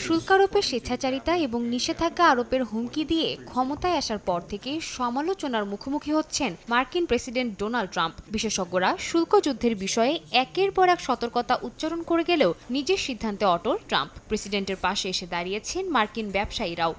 শুল্ক আরোপের স্বেচ্ছাচারিতা এবং নিষেধাজ্ঞা আরোপের হুমকি দিয়ে ক্ষমতায় আসার পর থেকে সমালোচনার মুখোমুখি হচ্ছেন মার্কিন প্রেসিডেন্ট ডোনাল্ড ট্রাম্প। বিশেষজ্ঞরা শুল্ক যুদ্ধের বিষয়ে একের পর এক সতর্কতা উচ্চারণ করে গেলেও নিজের সিদ্ধান্তে অটল ট্রাম্প। প্রেসিডেন্টের পাশে এসে দাঁড়িয়েছেন মার্কিন ব্যবসায়ীরাও।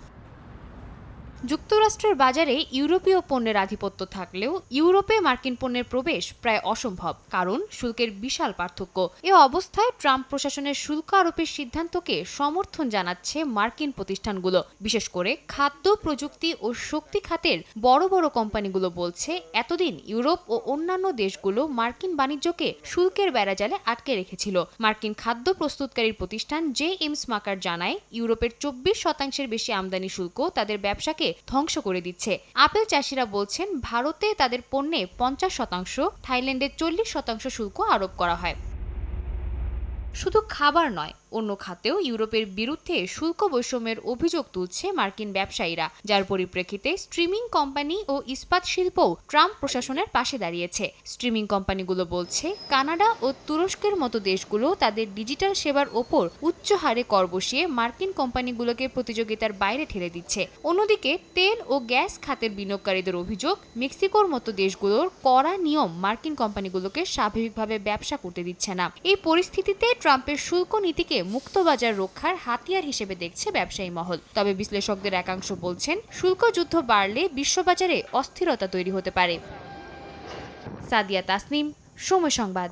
যুক্তরাষ্ট্রের বাজারে ইউরোপীয় পণ্যের আধিপত্য থাকলেও ইউরোপে মার্কিন পণ্যের প্রবেশ প্রায় অসম্ভব, কারণ শুল্কের বিশাল পার্থক্য। এ অবস্থায় ট্রাম্প প্রশাসনের শুল্ক আরোপের সিদ্ধান্তকে সমর্থন জানাচ্ছে মার্কিন প্রতিষ্ঠানগুলো। বিশেষ করে খাদ্য, প্রযুক্তি ও শক্তি খাতের বড় বড় কোম্পানিগুলো বলছে, এতদিন ইউরোপ ও অন্যান্য দেশগুলো মার্কিন বাণিজ্যকে শুল্কের বেড়াজালে আটকে রেখেছিল। মার্কিন খাদ্য প্রস্তুতকারী প্রতিষ্ঠান জে.এম. স্মাকার জানায়, ইউরোপের 24% বেশি আমদানি শুল্ক তাদের ব্যবসাকে ধ্বংস করে দিচ্ছে। আপেল চাষিরা বলছেন, ভারতে তাদের পণ্যে 50%, থাইল্যান্ডে 40% শুল্ক আরোপ করা হয়। শুধু খাবার নয়, অন্য খাতেও ইউরোপের বিরুদ্ধে শুল্ক বৈষম্যের অভিযোগ তুলছে মার্কিন ব্যবসায়ীরা, যার পরিপ্রেক্ষিতে স্ট্রিমিং কোম্পানি ও ইস্পাত শিল্পও ট্রাম্প প্রশাসনের পাশে দাঁড়িয়েছে। স্ট্রিমিং কোম্পানিগুলো বলছে, কানাডা ও তুরস্কের মতো দেশগুলো তাদের ডিজিটাল সেবার ওপর উচ্চ হারে কর বসিয়ে মার্কিন কোম্পানিগুলোকে প্রতিযোগিতার বাইরে ঠেলে দিচ্ছে। অন্যদিকে তেল ও গ্যাস খাতের বিনিয়োগকারীদের অভিযোগ, মেক্সিকোর মতো দেশগুলোর কড়া নিয়ম মার্কিন কোম্পানিগুলোকে স্বাভাবিকভাবে ব্যবসা করতে দিচ্ছে না। এই পরিস্থিতিতে ট্রাম্পের শুল্ক নীতিকে মুক্তবাজার রক্ষার হাতিয়ার হিসেবে দেখছে ব্যবসায়ী মহল। তবে বিশ্লেষকদের একাংশ বলছেন, শুল্ক যুদ্ধ বাড়লে বিশ্ববাজারে অস্থিরতা তৈরি হতে পারে। সাদিয়া তাসনিম, সময় সংবাদ।